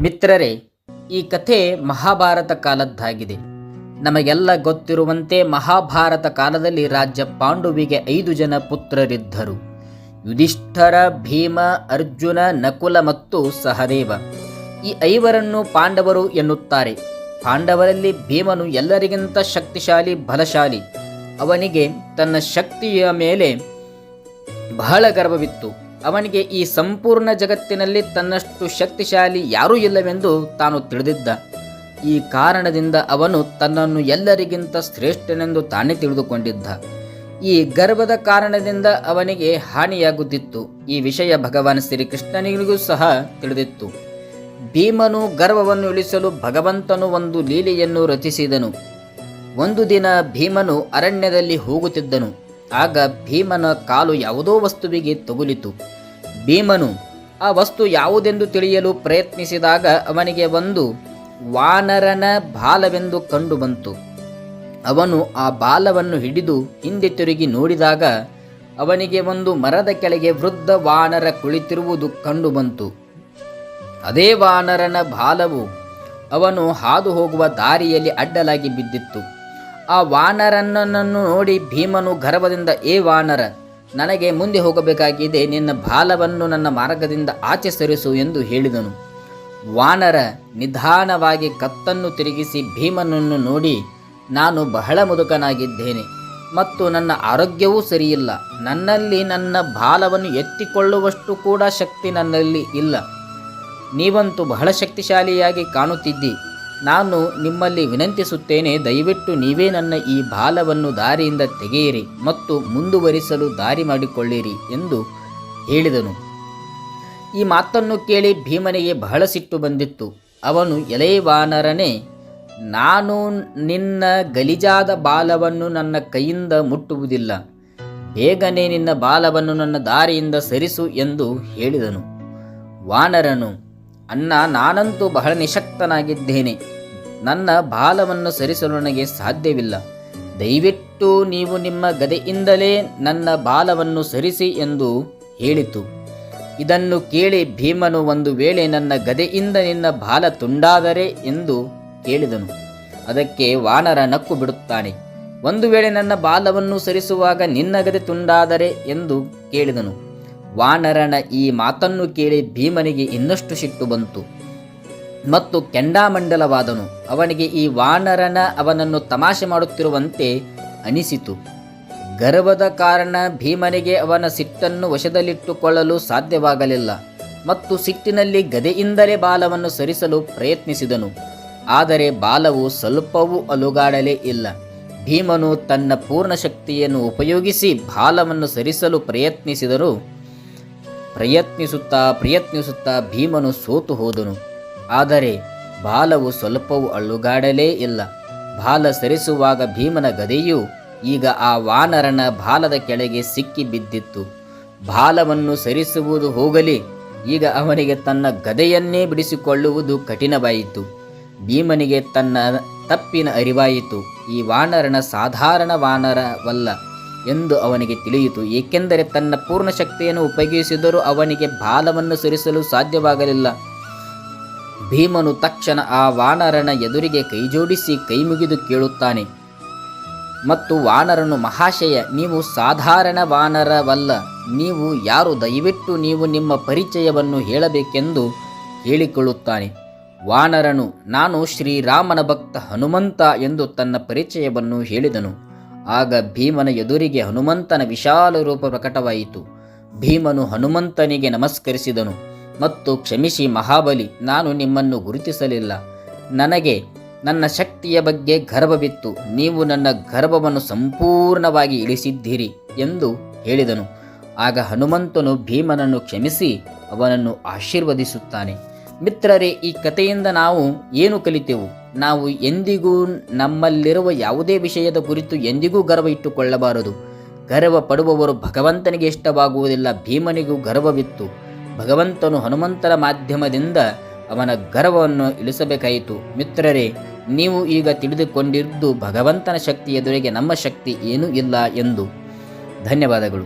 ಮಿತ್ರರೇ, ಈ ಕಥೆ ಮಹಾಭಾರತ ಕಾಲದ್ದಾಗಿದೆ. ನಮಗೆಲ್ಲ ಗೊತ್ತಿರುವಂತೆ ಮಹಾಭಾರತ ಕಾಲದಲ್ಲಿ ರಾಜ್ಯ ಪಾಂಡುವಿಗೆ 5 ಜನ ಪುತ್ರರಿದ್ದರು. ಯುಧಿಷ್ಠರ, ಭೀಮ, ಅರ್ಜುನ, ನಕುಲ ಮತ್ತು ಸಹದೇವ. ಈ 5ರನ್ನು ಪಾಂಡವರು ಎನ್ನುತ್ತಾರೆ. ಪಾಂಡವರಲ್ಲಿ ಭೀಮನು ಎಲ್ಲರಿಗಿಂತ ಶಕ್ತಿಶಾಲಿ, ಬಲಶಾಲಿ. ಅವನಿಗೆ ತನ್ನ ಶಕ್ತಿಯ ಮೇಲೆ ಬಹಳ ಗರ್ವವಿತ್ತು. ಅವನಿಗೆ ಈ ಸಂಪೂರ್ಣ ಜಗತ್ತಿನಲ್ಲಿ ತನ್ನಷ್ಟು ಶಕ್ತಿಶಾಲಿ ಯಾರೂ ಇಲ್ಲವೆಂದು ತಾನು ತಿಳಿದಿದ್ದ. ಈ ಕಾರಣದಿಂದ ಅವನು ತನ್ನನ್ನು ಎಲ್ಲರಿಗಿಂತ ಶ್ರೇಷ್ಠನೆಂದು ತಾನೇ ತಿಳಿದುಕೊಂಡಿದ್ದ. ಈ ಗರ್ವದ ಕಾರಣದಿಂದ ಅವನಿಗೆ ಹಾನಿಯಾಗುತ್ತಿತ್ತು. ಈ ವಿಷಯ ಭಗವಾನ್ ಶ್ರೀಕೃಷ್ಣನಿಗೂ ಸಹ ತಿಳಿದಿತ್ತು. ಭೀಮನು ಗರ್ವವನ್ನು ಇಳಿಸಲು ಭಗವಂತನು ಒಂದು ಲೀಲೆಯನ್ನು ರಚಿಸಿದನು. ಒಂದು ದಿನ ಭೀಮನು ಅರಣ್ಯದಲ್ಲಿ ಹೋಗುತ್ತಿದ್ದನು. ಆಗ ಭೀಮನ ಕಾಲು ಯಾವುದೋ ವಸ್ತುವಿಗೆ ತಗುಲಿತು. ಭೀಮನು ಆ ವಸ್ತು ಯಾವುದೆಂದು ತಿಳಿಯಲು ಪ್ರಯತ್ನಿಸಿದಾಗ ಅವನಿಗೆ ಒಂದು ವಾನರನ ಬಾಲವೆಂದು ಕಂಡುಬಂತು. ಅವನು ಆ ಬಾಲವನ್ನು ಹಿಡಿದು ಹಿಂದೆ ತಿರುಗಿ ನೋಡಿದಾಗ ಅವನಿಗೆ ಒಂದು ಮರದ ಕೆಳಗೆ ವೃದ್ಧ ವಾನರ ಕುಳಿತಿರುವುದು ಕಂಡುಬಂತು. ಅದೇ ವಾನರನ ಬಾಲವು ಅವನು ಹಾದು ಹೋಗುವ ದಾರಿಯಲ್ಲಿ ಅಡ್ಡಲಾಗಿ ಬಿದ್ದಿತ್ತು. ಆ ವಾನರನನ್ನು ನೋಡಿ ಭೀಮನು ಗರ್ವದಿಂದ, ಏ ವಾನರ, ನನಗೆ ಮುಂದೆ ಹೋಗಬೇಕಾಗಿದೆ, ನಿನ್ನ ಬಾಲವನ್ನು ನನ್ನ ಮಾರ್ಗದಿಂದ ಆಚೆ ಸರಿಸು ಎಂದು ಹೇಳಿದನು. ವಾನರ ನಿಧಾನವಾಗಿ ಕತ್ತನ್ನು ತಿರುಗಿಸಿ ಭೀಮನನ್ನು ನೋಡಿ, ನಾನು ಬಹಳ ಮುದುಕನಾಗಿದ್ದೇನೆ ಮತ್ತು ನನ್ನ ಆರೋಗ್ಯವೂ ಸರಿಯಿಲ್ಲ. ನನ್ನಲ್ಲಿ ನನ್ನ ಬಾಲವನ್ನು ಎತ್ತಿಕೊಳ್ಳುವಷ್ಟು ಕೂಡ ಶಕ್ತಿ ನನ್ನಲ್ಲಿ ಇಲ್ಲ. ನೀವಂತೂ ಬಹಳ ಶಕ್ತಿಶಾಲಿಯಾಗಿ ಕಾಣುತ್ತಿದ್ದಿ. ನಾನು ನಿಮ್ಮಲ್ಲಿ ವಿನಂತಿಸುತ್ತೇನೆ, ದಯವಿಟ್ಟು ನೀವೇ ನನ್ನ ಈ ಬಾಲವನ್ನು ದಾರಿಯಿಂದ ತೆಗೆಯಿರಿ ಮತ್ತು ಮುಂದುವರಿಸಲು ದಾರಿ ಮಾಡಿಕೊಳ್ಳಿರಿ ಎಂದು ಹೇಳಿದನು. ಈ ಮಾತನ್ನು ಕೇಳಿ ಭೀಮನಿಗೆ ಬಹಳ ಸಿಟ್ಟು ಬಂದಿತ್ತು. ಅವನು, ಎಲೇ ವಾನರನೇ, ನಾನು ನಿನ್ನ ಗಲಿಜಾದ ಬಾಲವನ್ನು ನನ್ನ ಕೈಯಿಂದ ಮುಟ್ಟುವುದಿಲ್ಲ. ಬೇಗನೆ ನಿನ್ನ ಬಾಲವನ್ನು ನನ್ನ ದಾರಿಯಿಂದ ಸರಿಸು ಎಂದು ಹೇಳಿದನು. ವಾನರನು, ಅಣ್ಣ, ನಾನಂತೂ ಬಹಳ ನಿಶಕ್ತನಾಗಿದ್ದೇನೆ. ನನ್ನ ಬಾಲವನ್ನು ಸರಿಸಲು ನನಗೆ ಸಾಧ್ಯವಿಲ್ಲ. ದಯವಿಟ್ಟು ನೀವು ನಿಮ್ಮ ಗದೆಯಿಂದಲೇ ನನ್ನ ಬಾಲವನ್ನು ಸರಿಸಿ ಎಂದು ಹೇಳಿತು. ಇದನ್ನು ಕೇಳಿ ಭೀಮನು, ಒಂದು ವೇಳೆ ನನ್ನ ಗದೆಯಿಂದ ನಿನ್ನ ಬಾಲ ತುಂಡಾದರೆ ಎಂದು ಕೇಳಿದನು. ಅದಕ್ಕೆ ವಾನರ ನಕ್ಕು ಬಿಡುತ್ತಾನೆ. ಒಂದು ವೇಳೆ ನನ್ನ ಬಾಲವನ್ನು ಸರಿಸುವಾಗ ನಿನ್ನ ಗದೆ ತುಂಡಾದರೆ ಎಂದು ಕೇಳಿದನು. ವಾನರನ ಈ ಮಾತನ್ನು ಕೇಳಿ ಭೀಮನಿಗೆ ಇನ್ನಷ್ಟು ಸಿಟ್ಟು ಬಂತು ಮತ್ತು ಕೆಂಡಾಮಂಡಲವಾದನು. ಅವನಿಗೆ ಈ ವಾನರನ ಅವನನ್ನು ತಮಾಷೆ ಮಾಡುತ್ತಿರುವಂತೆ ಅನಿಸಿತು. ಗರ್ವದ ಕಾರಣ ಭೀಮನಿಗೆ ಅವನ ಸಿಟ್ಟನ್ನು ವಶದಲ್ಲಿಟ್ಟುಕೊಳ್ಳಲು ಸಾಧ್ಯವಾಗಲಿಲ್ಲ ಮತ್ತು ಸಿಟ್ಟಿನಲ್ಲಿ ಗದೆಯಿಂದಲೇ ಬಾಲವನ್ನು ಸರಿಸಲು ಪ್ರಯತ್ನಿಸಿದನು. ಆದರೆ ಬಾಲವು ಸ್ವಲ್ಪವೂ ಅಲುಗಾಡಲೇ ಇಲ್ಲ. ಭೀಮನು ತನ್ನ ಪೂರ್ಣ ಶಕ್ತಿಯನ್ನು ಉಪಯೋಗಿಸಿ ಬಾಲವನ್ನು ಸರಿಸಲು ಪ್ರಯತ್ನಿಸುತ್ತಾ ಭೀಮನು ಸೋತು ಹೋದನು. ಆದರೆ ಬಾಲವು ಸ್ವಲ್ಪವೂ ಅಲುಗಾಡಲೇ ಇಲ್ಲ. ಬಾಲ ಸರಿಸುವಾಗ ಭೀಮನ ಗದೆಯು ಈಗ ಆ ವಾನರನ ಬಾಲದ ಕೆಳಗೆ ಸಿಕ್ಕಿ ಬಿದ್ದಿತ್ತು. ಬಾಲವನ್ನು ಸರಿಸುವುದು ಹೋಗಲಿ, ಈಗ ಅವನಿಗೆ ತನ್ನ ಗದೆಯನ್ನೇ ಬಿಡಿಸಿಕೊಳ್ಳುವುದು ಕಠಿಣವಾಯಿತು. ಭೀಮನಿಗೆ ತನ್ನ ತಪ್ಪಿನ ಅರಿವಾಯಿತು. ಈ ವಾನರನ ಸಾಧಾರಣ ವಾನರವಲ್ಲ ಎಂದು ಅವನಿಗೆ ತಿಳಿಯಿತು. ಏಕೆಂದರೆ ತನ್ನ ಪೂರ್ಣ ಶಕ್ತಿಯನ್ನು ಉಪಯೋಗಿಸಿದರೂ ಅವನಿಗೆ ಬಾಲವನ್ನು ಸರಿಸಲು ಸಾಧ್ಯವಾಗಲಿಲ್ಲ. ಭೀಮನು ತಕ್ಷಣ ಆ ವಾನರನ ಎದುರಿಗೆ ಕೈಜೋಡಿಸಿ ಕೈಮುಗಿದು ಕೇಳುತ್ತಾನೆ ಮತ್ತು ವಾನರನು, ಮಹಾಶಯ, ನೀವು ಸಾಧಾರಣ ವಾನರವಲ್ಲ. ನೀವು ಯಾರು? ದಯವಿಟ್ಟು ನೀವು ನಿಮ್ಮ ಪರಿಚಯವನ್ನು ಹೇಳಬೇಕೆಂದು ಕೇಳಿಕೊಳ್ಳುತ್ತಾನೆ. ವಾನರನು, ನಾನು ಶ್ರೀರಾಮನ ಭಕ್ತ ಹನುಮಂತ ಎಂದು ತನ್ನ ಪರಿಚಯವನ್ನು ಹೇಳಿದನು. ಆಗ ಭೀಮನ ಎದುರಿಗೆ ಹನುಮಂತನ ವಿಶಾಲ ರೂಪ ಪ್ರಕಟವಾಯಿತು. ಭೀಮನು ಹನುಮಂತನಿಗೆ ನಮಸ್ಕರಿಸಿದನು ಮತ್ತು, ಕ್ಷಮಿಸಿ ಮಹಾಬಲಿ, ನಾನು ನಿಮ್ಮನ್ನು ಗುರುತಿಸಲಿಲ್ಲ. ನನಗೆ ನನ್ನ ಶಕ್ತಿಯ ಬಗ್ಗೆ ಗರ್ವವಿತ್ತು. ನೀವು ನನ್ನ ಗರ್ವವನ್ನು ಸಂಪೂರ್ಣವಾಗಿ ಇಳಿಸಿದ್ದೀರಿ ಎಂದು ಹೇಳಿದನು. ಆಗ ಹನುಮಂತನು ಭೀಮನನ್ನು ಕ್ಷಮಿಸಿ ಅವನನ್ನು ಆಶೀರ್ವದಿಸುತ್ತಾನೆ. ಮಿತ್ರರೇ, ಈ ಕಥೆಯಿಂದ ನಾವು ಏನು ಕಲಿತೆವು? ನಾವು ಎಂದಿಗೂ ನಮ್ಮಲ್ಲಿರುವ ಯಾವುದೇ ವಿಷಯದ ಕುರಿತು ಎಂದಿಗೂ ಗರ್ವ ಇಟ್ಟುಕೊಳ್ಳಬಾರದು. ಗರ್ವ ಪಡುವವರು ಭಗವಂತನಿಗೆ ಇಷ್ಟವಾಗುವುದಿಲ್ಲ. ಭೀಮನಿಗೂ ಗರ್ವವಿತ್ತು. ಭಗವಂತನು ಹನುಮಂತನ ಮಾಧ್ಯಮದಿಂದ ಅವನ ಗರ್ವವನ್ನು ಇಳಿಸಬೇಕಾಯಿತು. ಮಿತ್ರರೇ, ನೀವು ಈಗ ತಿಳಿದುಕೊಂಡಿದ್ದು ಭಗವಂತನ ಶಕ್ತಿ ಎದುರಿಗೆ ನಮ್ಮ ಶಕ್ತಿ ಏನೂ ಇಲ್ಲ ಎಂದು. ಧನ್ಯವಾದಗಳು.